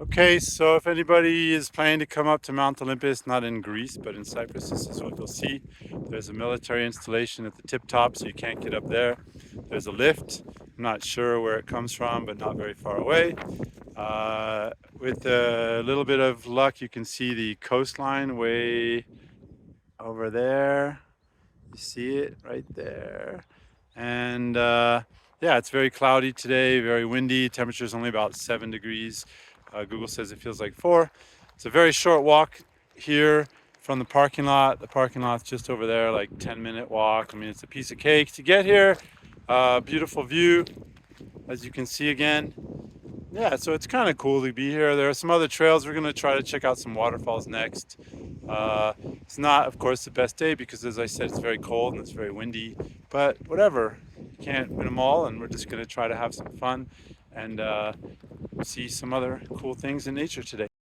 Okay, so if anybody is planning to come up to Mount Olympus, not in Greece, but in Cyprus, this is what you'll see. There's a military installation at the tip top, so you can't get up there. There's a lift. I'm not sure where it comes from, but not very far away. With a little bit of luck, you can see the coastline way over there. You see it right there. And yeah, it's very cloudy today, very windy. Temperature is only about 7 degrees. Google says it feels like 4. It's a very short walk here from the parking lot. The parking lot's just over there, like 10-minute walk. I mean, it's a piece of cake to get here. Beautiful view, as you can see again. Yeah, so it's kind of cool to be here. There are some other trails. We're going to try to check out some waterfalls next. It's not, of course, the best day because, as I said, it's very cold and it's very windy. But whatever, you can't win them all, and we're just going to try to have some fun and see some other cool things in nature today.